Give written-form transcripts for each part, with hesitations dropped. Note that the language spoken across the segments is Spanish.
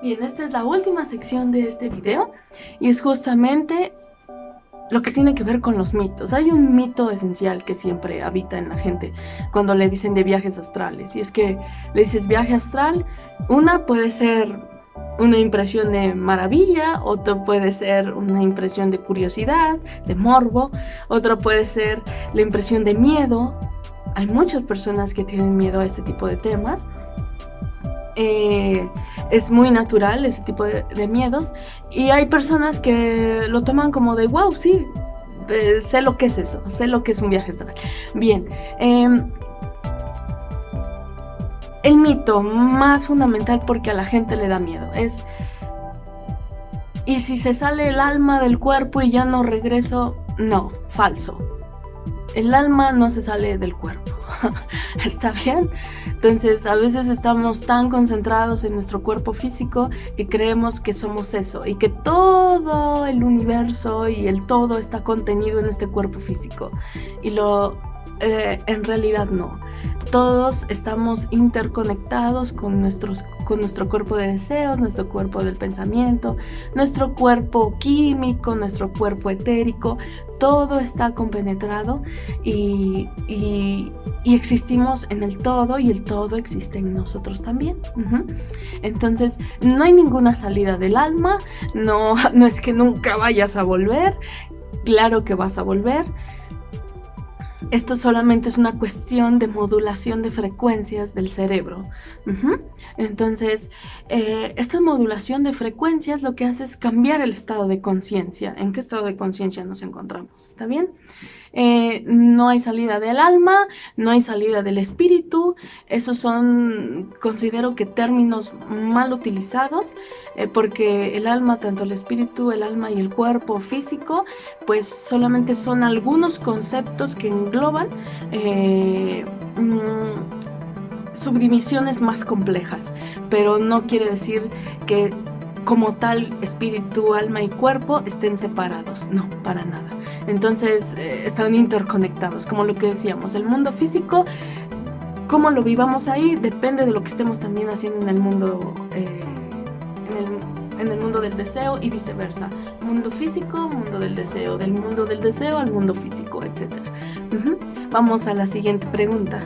Bien, esta es la última sección de este video y es justamente lo que tiene que ver con los mitos. Hay un mito esencial que siempre habita en la gente cuando le dicen de viajes astrales, y es que le dices viaje astral, una puede ser una impresión de maravilla, otro puede ser una impresión de curiosidad, de morbo, otra puede ser la impresión de miedo. Hay muchas personas que tienen miedo a este tipo de temas. Es muy natural ese tipo de miedos, y hay personas que lo toman como de wow, sí, sé lo que es eso, sé lo que es un viaje astral. Bien, el mito más fundamental porque a la gente le da miedo es: ¿y si se sale el alma del cuerpo y ya no regreso? No, falso. El alma no se sale del cuerpo. ¿Está bien? Entonces, a veces estamos tan concentrados en nuestro cuerpo físico que creemos que somos eso y que todo el universo y el todo está contenido en este cuerpo físico. Y en realidad no. Todos estamos interconectados con nuestro cuerpo de deseos, nuestro cuerpo del pensamiento, nuestro cuerpo químico, nuestro cuerpo etérico. Todo está compenetrado y existimos en el todo, y el todo existe en nosotros también. Entonces, no hay ninguna salida del alma, no es que nunca vayas a volver. Claro que vas a volver. Esto solamente es una cuestión de modulación de frecuencias del cerebro. Entonces, esta modulación de frecuencias lo que hace es cambiar el estado de conciencia. ¿En qué estado de conciencia nos encontramos? ¿Está bien? No hay salida del alma, no hay salida del espíritu. Esos son, considero que, términos mal utilizados, porque el alma, tanto el espíritu, el alma y el cuerpo físico, pues solamente son algunos conceptos que engloban subdivisiones más complejas, pero no quiere decir que como tal espíritu, alma y cuerpo estén separados, no, para nada. Entonces están interconectados, como lo que decíamos, el mundo físico, cómo lo vivamos ahí, depende de lo que estemos también haciendo en el mundo, en el mundo del deseo, y viceversa. Mundo físico, mundo del deseo, del mundo del deseo al mundo físico, etc. Vamos a la siguiente pregunta.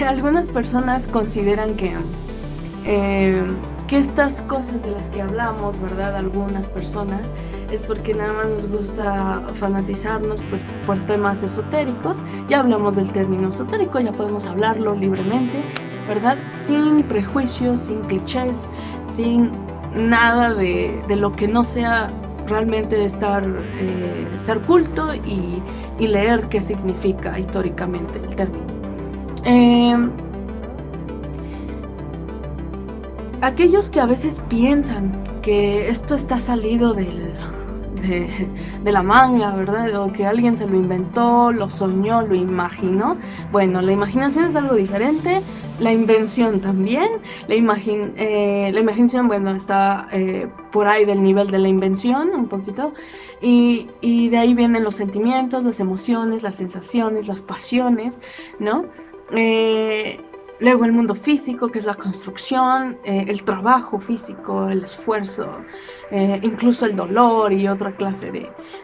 Algunas personas consideran que estas cosas de las que hablamos, ¿verdad? Algunas personas, es porque nada más nos gusta fanatizarnos por temas esotéricos. Ya hablamos del término esotérico, ya podemos hablarlo libremente, ¿verdad? Sin prejuicios, sin clichés, sin nada de lo que no sea realmente ser culto y leer qué significa históricamente el término. Aquellos que a veces piensan que esto está salido de la manga, ¿verdad? O que alguien se lo inventó, lo soñó, lo imaginó. Bueno, la imaginación es algo diferente, la invención también. La imaginación, bueno, está por ahí del nivel de la invención, un poquito. Y de ahí vienen los sentimientos, las emociones, las sensaciones, las pasiones, ¿no? Luego el mundo físico, que es la construcción, el trabajo físico, el esfuerzo, incluso el dolor y otra clase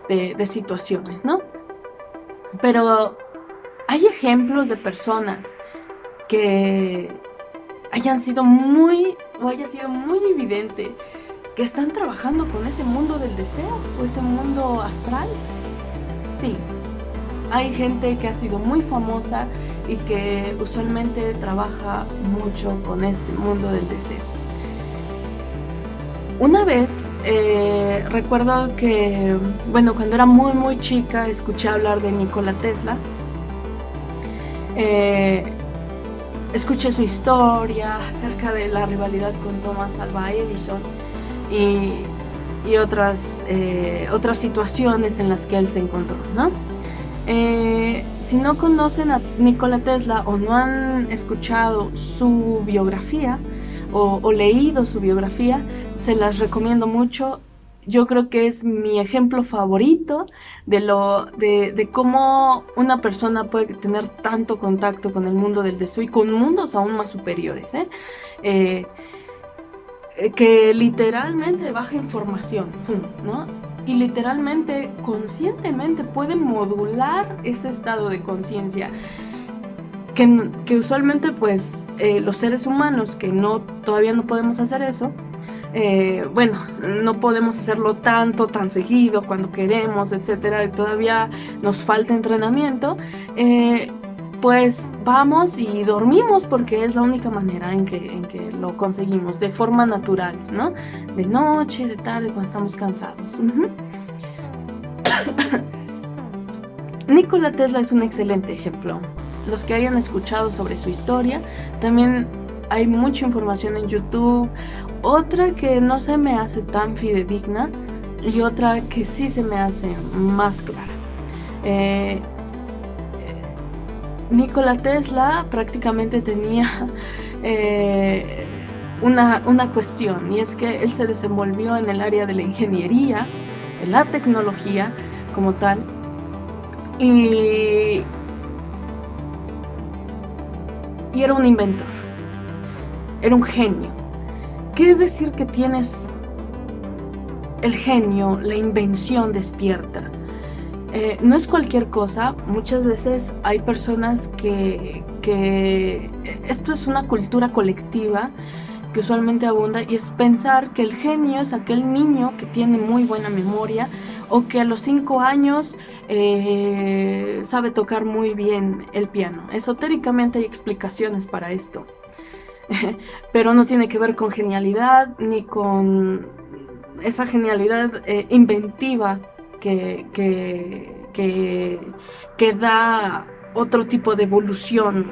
de situaciones, ¿no? Pero hay ejemplos de personas que haya sido muy evidente que están trabajando con ese mundo del deseo o ese mundo astral. Sí, hay gente que ha sido muy famosa y que usualmente trabaja mucho con este mundo del deseo. Una vez recuerdo que, bueno, cuando era muy muy chica, escuché hablar de Nikola Tesla. Escuché su historia acerca de la rivalidad con Thomas Alva Edison y otras situaciones en las que él se encontró, ¿no? Si no conocen a Nikola Tesla o no han escuchado su biografía o leído su biografía, se las recomiendo mucho. Yo creo que es mi ejemplo favorito de cómo una persona puede tener tanto contacto con el mundo del deseo y con mundos aún más superiores, que literalmente baja información, ¿no? Y literalmente, conscientemente puede modular ese estado de conciencia que usualmente pues los seres humanos que todavía no podemos hacer eso, bueno, no podemos hacerlo tan seguido cuando queremos, etcétera, todavía nos falta entrenamiento, pues vamos y dormimos porque es la única manera en que lo conseguimos de forma natural, ¿no? De noche, de tarde, cuando estamos cansados. Nikola Tesla es un excelente ejemplo. Los que hayan escuchado sobre su historia, también hay mucha información en YouTube. Otra que no se me hace tan fidedigna y otra que sí se me hace más clara. Nikola Tesla prácticamente tenía una cuestión, y es que él se desenvolvió en el área de la ingeniería, de la tecnología como tal, y era un inventor, era un genio. ¿Qué es decir que tienes el genio, la invención despierta? No es cualquier cosa. Muchas veces hay personas que esto es una cultura colectiva que usualmente abunda, y es pensar que el genio es aquel niño que tiene muy buena memoria o que a los 5 años sabe tocar muy bien el piano. Esotéricamente hay explicaciones para esto, pero no tiene que ver con genialidad ni con esa genialidad inventiva que da otro tipo de evolución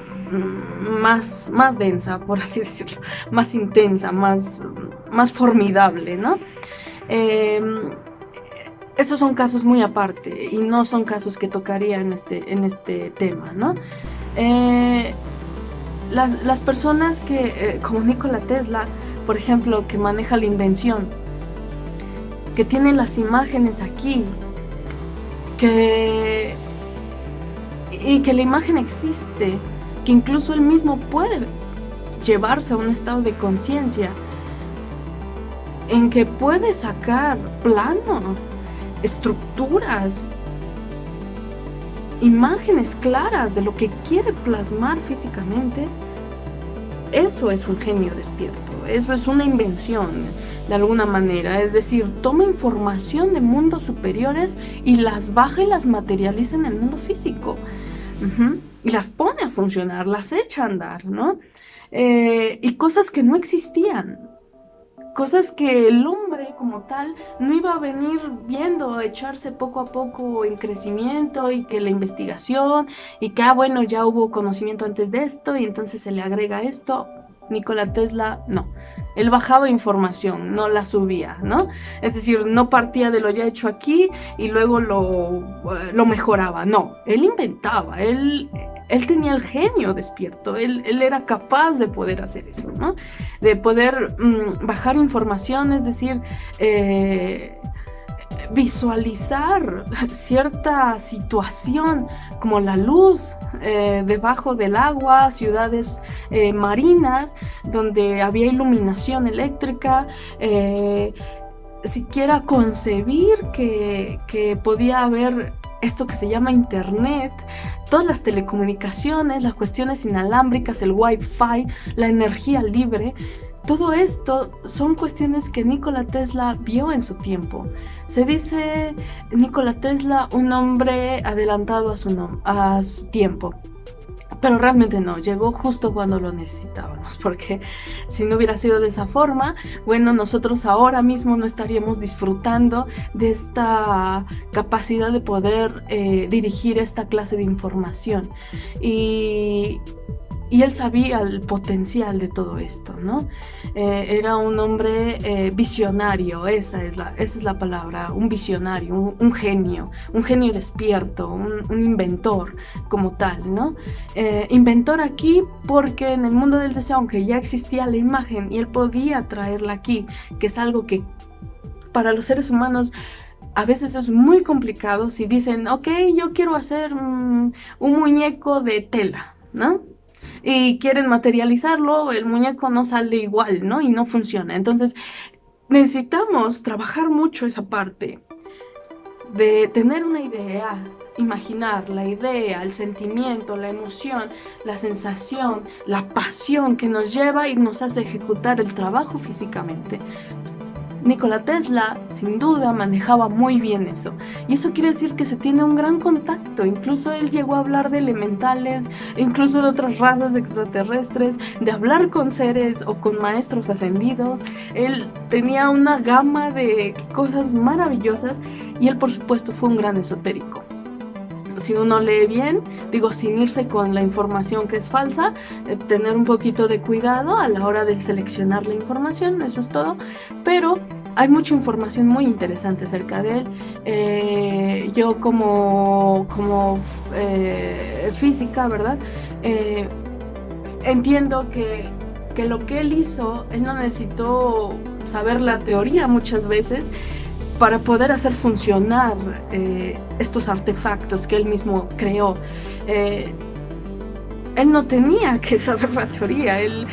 más densa, por así decirlo, más intensa, más formidable, ¿no? Estos son casos muy aparte y no son casos que tocaría en este tema, ¿no? Las personas que, como Nikola Tesla, por ejemplo, que maneja la invención, que tiene las imágenes aquí, y que la imagen existe, que incluso él mismo puede llevarse a un estado de conciencia en que puede sacar planos, estructuras, imágenes claras de lo que quiere plasmar físicamente. Eso es un genio despierto, eso es una invención de alguna manera, es decir, toma información de mundos superiores y las baja y las materializa en el mundo físico, y las pone a funcionar, las echa a andar, ¿no? Y cosas que no existían, cosas que el hombre como tal no iba a venir viendo echarse poco a poco en crecimiento, y que la investigación y que bueno, ya hubo conocimiento antes de esto y entonces se le agrega esto. Nikola Tesla no, él bajaba información, no la subía, ¿no? Es decir, no partía de lo ya hecho aquí y luego lo mejoraba, no, él inventaba, él tenía el genio despierto, él era capaz de poder hacer eso, ¿no? De poder bajar información, es decir, visualizar cierta situación como la luz debajo del agua, ciudades marinas donde había iluminación eléctrica, siquiera concebir que podía haber esto que se llama internet, todas las telecomunicaciones, las cuestiones inalámbricas, el wifi, la energía libre. Todo esto son cuestiones que Nikola Tesla vio en su tiempo. Se dice Nikola Tesla un hombre adelantado a su tiempo, pero realmente no, llegó justo cuando lo necesitábamos, porque si no hubiera sido de esa forma, bueno, nosotros ahora mismo no estaríamos disfrutando de esta capacidad de poder dirigir esta clase de información. Y Y él sabía el potencial de todo esto, ¿no? Era un hombre visionario, esa es la palabra, un visionario, un genio despierto, un inventor como tal, ¿no? Inventor aquí porque en el mundo del deseo, aunque ya existía la imagen y él podía traerla aquí, que es algo que para los seres humanos a veces es muy complicado si dicen, ok, yo quiero hacer un muñeco de tela, ¿no? Y quieren materializarlo, el muñeco no sale igual, ¿no? Y no funciona. Entonces, necesitamos trabajar mucho esa parte de tener una idea, imaginar la idea, el sentimiento, la emoción, la sensación, la pasión que nos lleva y nos hace ejecutar el trabajo físicamente. Nikola Tesla, sin duda, manejaba muy bien eso. Y eso quiere decir que se tiene un gran contacto. Incluso él llegó a hablar de elementales, incluso de otras razas extraterrestres, de hablar con seres o con maestros ascendidos. Él tenía una gama de cosas maravillosas y él, por supuesto, fue un gran esotérico. Si uno lee bien, digo, sin irse con la información que es falsa, tener un poquito de cuidado a la hora de seleccionar la información, eso es todo, pero hay mucha información muy interesante acerca de él. Yo como física, ¿verdad? Entiendo que lo que él hizo, él no necesitó saber la teoría muchas veces, para poder hacer funcionar estos artefactos que él mismo creó. Él no tenía que saber la teoría, él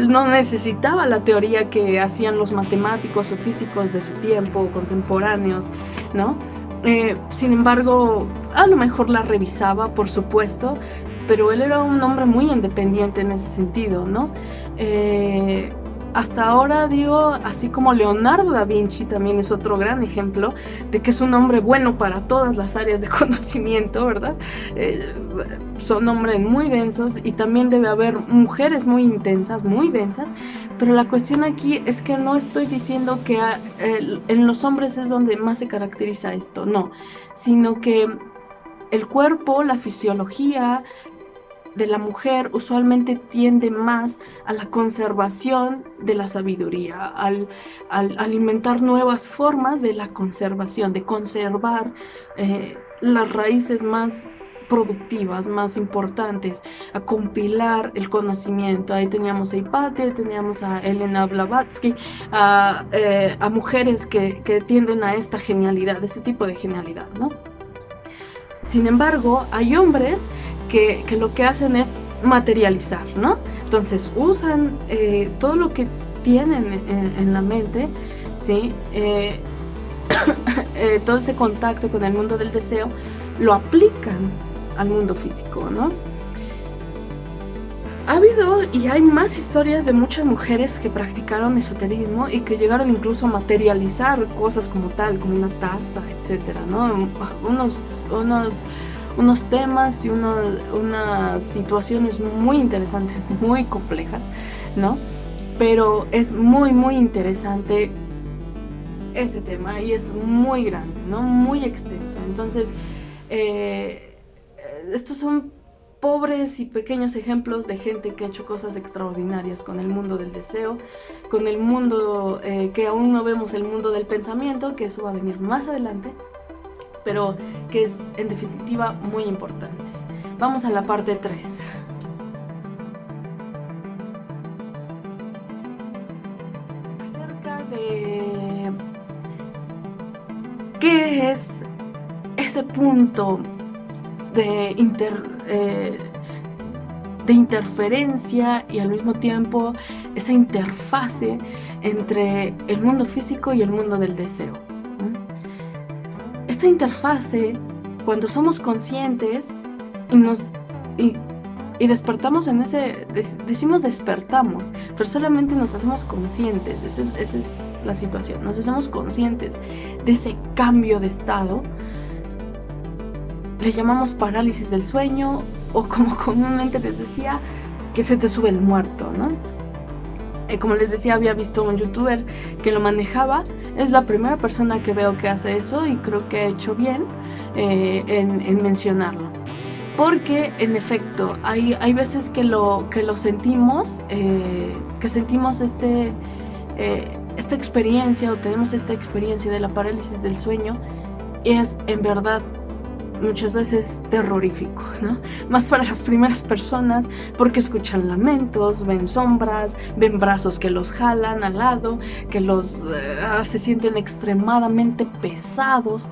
no necesitaba la teoría que hacían los matemáticos o físicos de su tiempo, contemporáneos, ¿no? Sin embargo, a lo mejor la revisaba, por supuesto, pero él era un hombre muy independiente en ese sentido, ¿no? Hasta ahora digo, así como Leonardo da Vinci también es otro gran ejemplo de que es un hombre bueno para todas las áreas de conocimiento, ¿verdad? Son hombres muy densos y también debe haber mujeres muy intensas, muy densas, pero la cuestión aquí es que no estoy diciendo que en los hombres es donde más se caracteriza esto, no, sino que el cuerpo, la fisiología de la mujer usualmente tiende más a la conservación de la sabiduría, al alimentar nuevas formas de la conservación, de conservar las raíces más productivas, más importantes, a compilar el conocimiento. Ahí teníamos a Hipatia, teníamos a Elena Blavatsky, a mujeres que tienden a esta genialidad, este tipo de genialidad, ¿no? Sin embargo, hay hombres que lo que hacen es materializar, ¿no? Entonces usan todo lo que tienen en la mente, ¿sí? Todo ese contacto con el mundo del deseo, lo aplican al mundo físico, ¿no? Ha habido y hay más historias de muchas mujeres que practicaron esoterismo y que llegaron incluso a materializar cosas como tal, como una taza, etcétera, ¿no? Unos temas y unas situaciones muy interesantes, muy complejas, ¿no? Pero es muy, muy interesante este tema y es muy grande, ¿no? Muy extenso. Entonces, estos son pobres y pequeños ejemplos de gente que ha hecho cosas extraordinarias con el mundo del deseo, con el mundo que aún no vemos, el mundo del pensamiento, que eso va a venir más adelante, pero que es en definitiva muy importante. Vamos a la parte 3. Acerca de qué es ese punto de interferencia y al mismo tiempo esa interfase entre el mundo físico y el mundo del deseo. Esta interfase, cuando somos conscientes y despertamos en decimos despertamos, pero solamente nos hacemos conscientes, esa es la situación, nos hacemos conscientes de ese cambio de estado, le llamamos parálisis del sueño, o como comúnmente les decía, que se te sube el muerto, ¿no? Como les decía, había visto un youtuber que lo manejaba. Es la primera persona que veo que hace eso y creo que ha hecho bien en mencionarlo. Porque en efecto hay veces que lo sentimos, que sentimos esta experiencia, o tenemos esta experiencia de la parálisis del sueño, y es en verdad muchas veces terrorífico, ¿no? Más para las primeras personas, porque escuchan lamentos, ven sombras, ven brazos que los jalan al lado, que se sienten extremadamente pesados,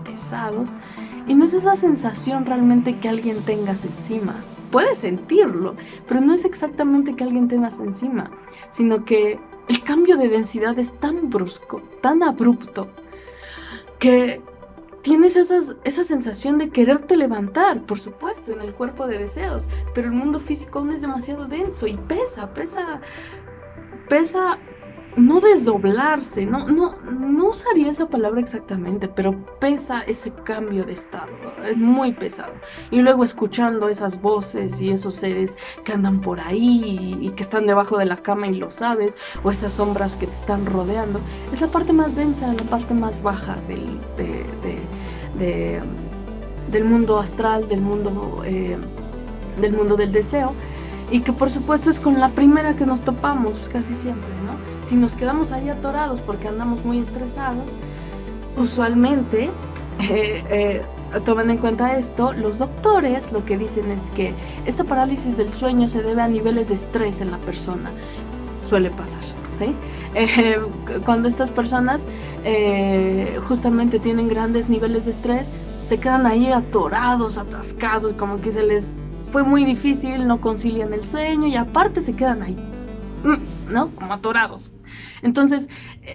y no es esa sensación realmente que alguien tengas encima. Puedes sentirlo, pero no es exactamente que alguien tengas encima, sino que el cambio de densidad es tan brusco, tan abrupto, que tienes esa sensación de quererte levantar, por supuesto, en el cuerpo de deseos, pero el mundo físico aún es demasiado denso y pesa no desdoblarse, no usaría esa palabra exactamente, pero pesa ese cambio de estado, es muy pesado. Y luego escuchando esas voces y esos seres que andan por ahí y que están debajo de la cama y lo sabes, o esas sombras que te están rodeando, es la parte más densa, la parte más baja del mundo astral, del mundo del deseo, y que por supuesto es con la primera que nos topamos casi siempre, ¿no? Si nos quedamos ahí atorados porque andamos muy estresados, usualmente, tomen en cuenta esto, los doctores lo que dicen es que esta parálisis del sueño se debe a niveles de estrés en la persona. Suele pasar, ¿sí? Cuando estas personas justamente tienen grandes niveles de estrés, se quedan ahí atorados, atascados, como que se les fue muy difícil, no concilian el sueño y aparte se quedan ahí, ¿no? Como atorados. Entonces,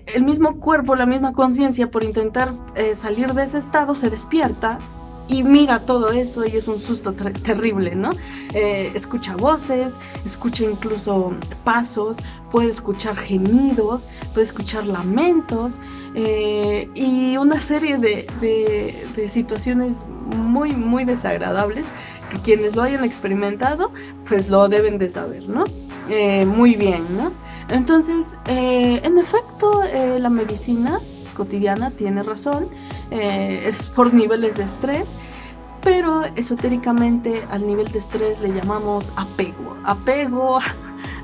el mismo cuerpo, la misma conciencia, por intentar salir de ese estado, se despierta y mira todo eso y es un susto terrible, ¿no? Escucha voces, escucha incluso pasos, puede escuchar gemidos, puede escuchar lamentos y una serie de situaciones muy, muy desagradables que quienes lo hayan experimentado, pues lo deben de saber, ¿no? Muy bien, ¿no? Entonces, en efecto, la medicina cotidiana tiene razón, es por niveles de estrés, pero esotéricamente al nivel de estrés le llamamos apego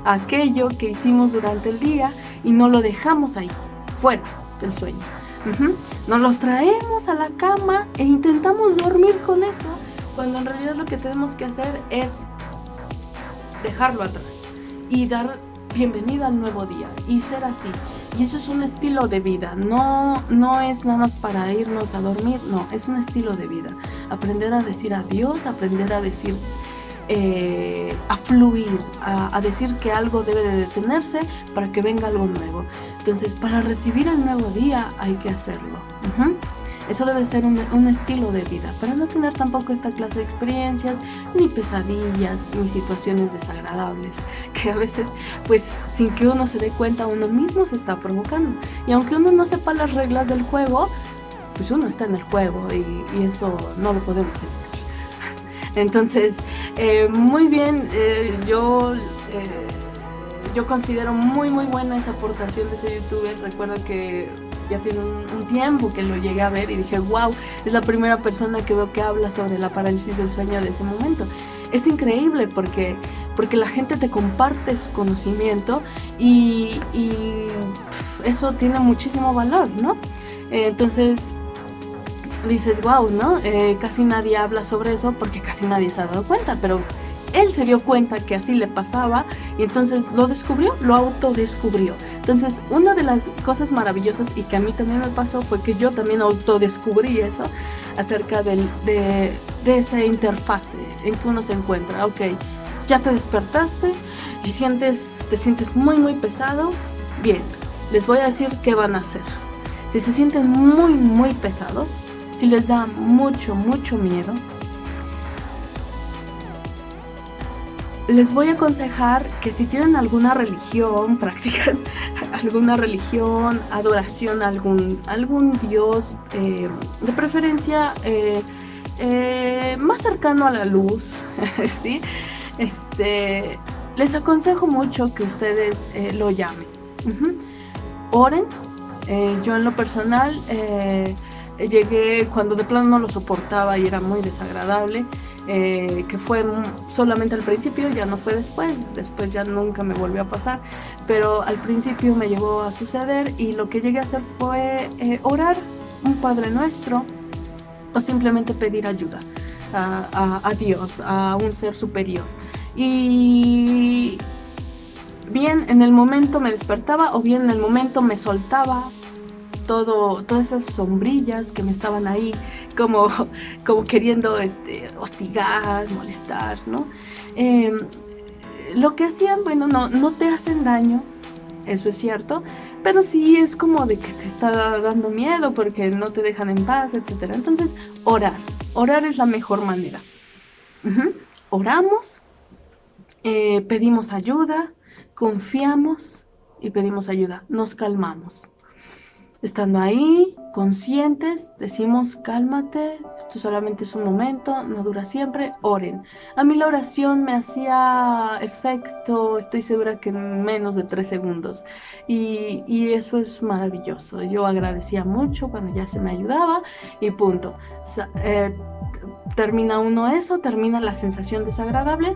a aquello que hicimos durante el día y no lo dejamos ahí, fuera del sueño. Nos los traemos a la cama e intentamos dormir con eso, cuando en realidad lo que tenemos que hacer es dejarlo atrás y dar bienvenida al nuevo día y ser así. Y eso es un estilo de vida, no es nada más para irnos a dormir, no, es un estilo de vida. Aprender a decir adiós, aprender a decir, a fluir, a decir que algo debe de detenerse para que venga algo nuevo. Entonces, para recibir el nuevo día hay que hacerlo. Eso debe ser un estilo de vida, para no tener tampoco esta clase de experiencias, ni pesadillas, ni situaciones desagradables, que a veces, pues, sin que uno se dé cuenta, uno mismo se está provocando. Y aunque uno no sepa las reglas del juego, pues uno está en el juego y eso no lo podemos evitar. Entonces, muy bien, yo considero muy, muy buena esa aportación de ese youtuber. Recuerdo que ya tiene un tiempo que lo llegué a ver y dije, wow, es la primera persona que veo que habla sobre la parálisis del sueño de ese momento. Es increíble porque la gente te comparte su conocimiento y eso tiene muchísimo valor, ¿no? Entonces dices, wow, ¿no? Casi nadie habla sobre eso porque casi nadie se ha dado cuenta, pero él se dio cuenta que así le pasaba y entonces lo descubrió, lo autodescubrió. Entonces, una de las cosas maravillosas y que a mí también me pasó fue que yo también autodescubrí eso acerca de esa interfase en que uno se encuentra. Ok, ya te despertaste y te sientes muy, muy pesado. Bien, les voy a decir qué van a hacer. Si se sienten muy, muy pesados, si les da mucho, mucho miedo, les voy a aconsejar que si tienen alguna religión, practican alguna religión, adoración a algún dios, de preferencia más cercano a la luz, ¿sí? Les aconsejo mucho que ustedes lo llamen. Oren. Yo en lo personal llegué cuando de plano no lo soportaba y era muy desagradable. que fue solamente al principio, ya no fue después ya nunca me volvió a pasar, pero al principio me llegó a suceder y lo que llegué a hacer fue orar un Padre Nuestro o simplemente pedir ayuda a Dios, a un ser superior. Y bien en el momento me despertaba o bien en el momento me soltaba todas esas sombrillas que me estaban ahí como queriendo hostigar, molestar, ¿no? Lo que hacían, bueno, no te hacen daño, eso es cierto, pero sí es como de que te está dando miedo porque no te dejan en paz, etc. Entonces, orar es la mejor manera. Oramos, pedimos ayuda, confiamos y pedimos ayuda, nos calmamos. Estando ahí, conscientes, decimos, cálmate, esto solamente es un momento, no dura siempre, oren. A mí la oración me hacía efecto, estoy segura que en menos de 3 segundos. Y eso es maravilloso. Yo agradecía mucho cuando ya se me ayudaba y punto. Termina uno eso, termina la sensación desagradable.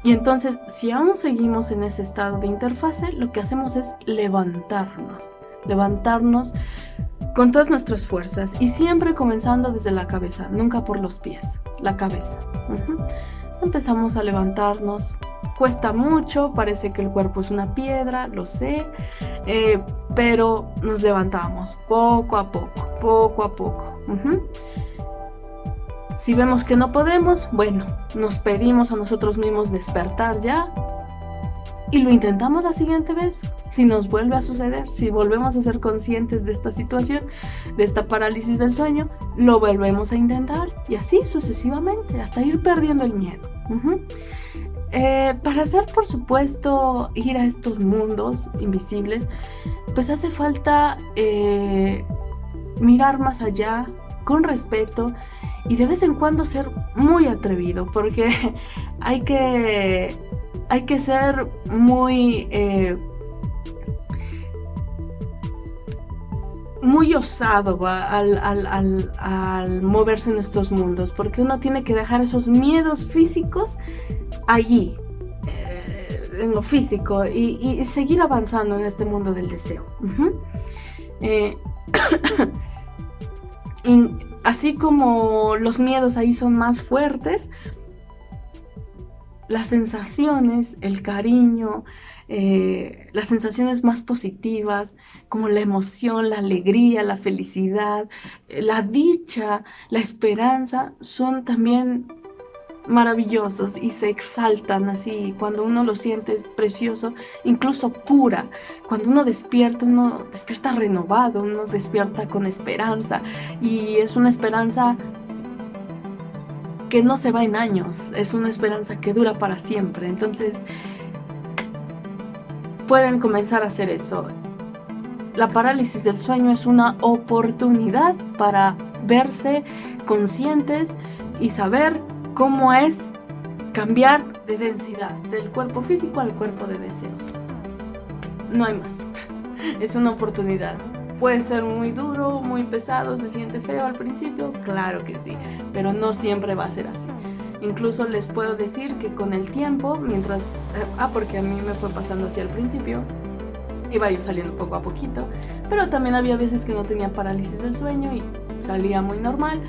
Y entonces, si aún seguimos en ese estado de interfase, lo que hacemos es levantarnos con todas nuestras fuerzas y siempre comenzando desde la cabeza, nunca por los pies, la cabeza. Empezamos a levantarnos, cuesta mucho, parece que el cuerpo es una piedra, lo sé, pero nos levantamos poco a poco. Si vemos que no podemos, bueno, nos pedimos a nosotros mismos despertar ya y lo intentamos la siguiente vez. Si nos vuelve a suceder, si volvemos a ser conscientes de esta situación, de esta parálisis del sueño, lo volvemos a intentar y así sucesivamente hasta ir perdiendo el miedo. Para hacer, por supuesto, ir a estos mundos invisibles, pues hace falta mirar más allá con respeto y de vez en cuando ser muy atrevido, porque hay que ser muy osado al moverse en estos mundos, porque uno tiene que dejar esos miedos físicos allí, en lo físico, y seguir avanzando en este mundo del deseo. Y así como los miedos ahí son más fuertes, las sensaciones, el cariño, las sensaciones más positivas, como la emoción, la alegría, la felicidad, la dicha, la esperanza, son también maravillosos y se exaltan así. Cuando uno lo siente es precioso, incluso cura. Cuando uno despierta renovado, uno despierta con esperanza y es una esperanza que no se va en años, es una esperanza que dura para siempre. Entonces pueden comenzar a hacer eso. La parálisis del sueño es una oportunidad para verse conscientes y saber cómo es cambiar de densidad del cuerpo físico al cuerpo de deseos. No hay más. Es una oportunidad. Puede ser muy duro, muy pesado, se siente feo al principio, claro que sí, pero no siempre va a ser así. Incluso les puedo decir que con el tiempo, mientras, porque a mí me fue pasando así al principio, iba yo saliendo poco a poquito, pero también había veces que no tenía parálisis del sueño y salía muy normal,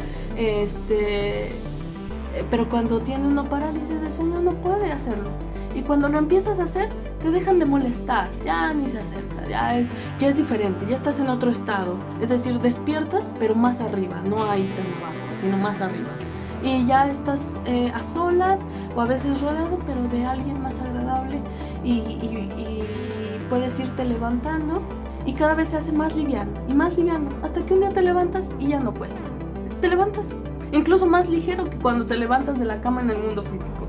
pero cuando tiene una parálisis del sueño no puede hacerlo. Y cuando lo empiezas a hacer, te dejan de molestar, ya ni se acerca, ya es diferente, ya estás en otro estado. Es decir, despiertas, pero más arriba, no ahí tan abajo, sino más arriba. Y ya estás a solas o a veces rodeado, pero de alguien más agradable y puedes irte levantando y cada vez se hace más liviano, hasta que un día te levantas y ya no cuesta. Te levantas, incluso más ligero que cuando te levantas de la cama en el mundo físico.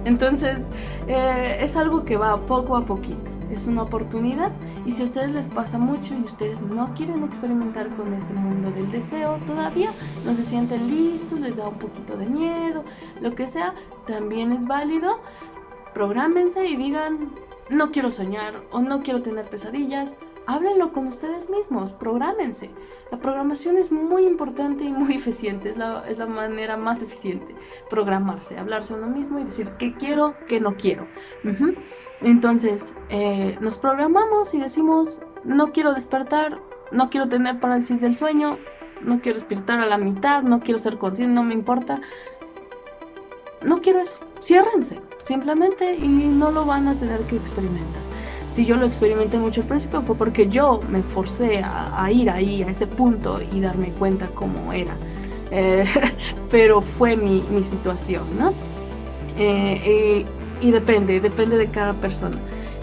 Entonces, es algo que va poco a poquito, es una oportunidad y si a ustedes les pasa mucho y ustedes no quieren experimentar con este mundo del deseo todavía, no se sienten listos, les da un poquito de miedo, lo que sea, también es válido, prográmense y digan, no quiero soñar o no quiero tener pesadillas háblenlo con ustedes mismos, prográmense. La programación es muy importante y muy eficiente, es la manera más eficiente, programarse, hablarse a uno mismo y decir qué quiero, qué no quiero. Entonces, nos programamos y decimos, no quiero despertar, no quiero tener parálisis del sueño, no quiero despertar a la mitad, no quiero ser consciente, no me importa. No quiero eso. Ciérrense, simplemente, y no lo van a tener que experimentar. Si yo lo experimenté mucho al principio fue porque yo me forcé a ir ahí, a ese punto y darme cuenta cómo era. Pero fue mi situación, ¿no? Y depende de cada persona.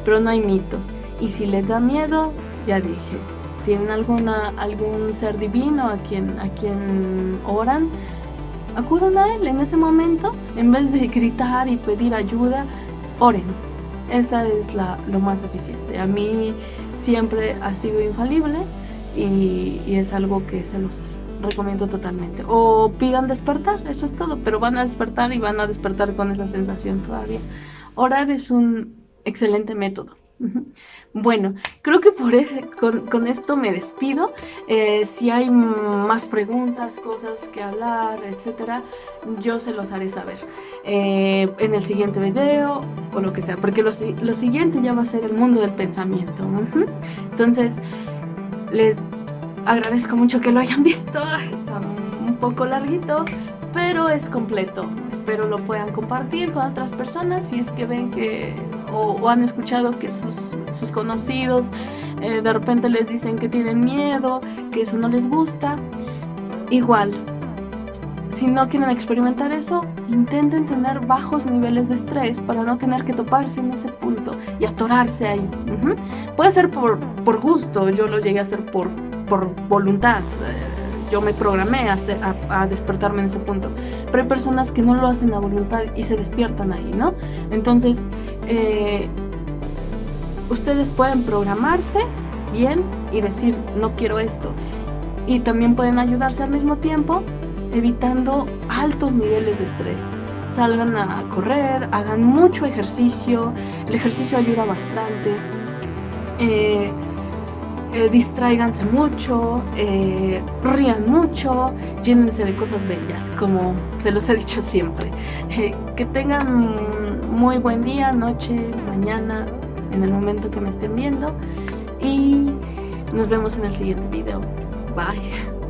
Pero no hay mitos. Y si les da miedo, ya dije, tienen algún ser divino a quien oran, acudan a él en ese momento. En vez de gritar y pedir ayuda, oren. Esa es lo más eficiente. A mí siempre ha sido infalible y es algo que se los recomiendo totalmente. O pidan despertar, eso es todo, pero van a despertar y van a despertar con esa sensación todavía. Orar es un excelente método. Bueno, creo que con esto me despido. Si hay más preguntas, cosas que hablar, etcétera, yo se los haré saber en el siguiente video o lo que sea, porque lo siguiente ya va a ser el mundo del pensamiento. Entonces, les agradezco mucho que lo hayan visto. Está un poco larguito, pero es completo. Espero lo puedan compartir con otras personas si es que ven que o han escuchado que sus conocidos de repente les dicen que tienen miedo, que eso no les gusta. Igual, si no quieren experimentar eso, intenten tener bajos niveles de estrés para no tener que toparse en ese punto y atorarse ahí. Puede ser por gusto, yo lo llegué a hacer por voluntad. Yo me programé a despertarme en ese punto. Pero hay personas que no lo hacen a voluntad y se despiertan ahí, ¿no? Entonces, ustedes pueden programarse bien y decir, no quiero esto. Y también pueden ayudarse al mismo tiempo, evitando altos niveles de estrés. Salgan a correr, hagan mucho ejercicio. El ejercicio ayuda bastante. Distráiganse mucho, rían mucho, llénense de cosas bellas, como se los he dicho siempre. Que tengan muy buen día, noche, mañana, en el momento que me estén viendo, y nos vemos en el siguiente video. Bye.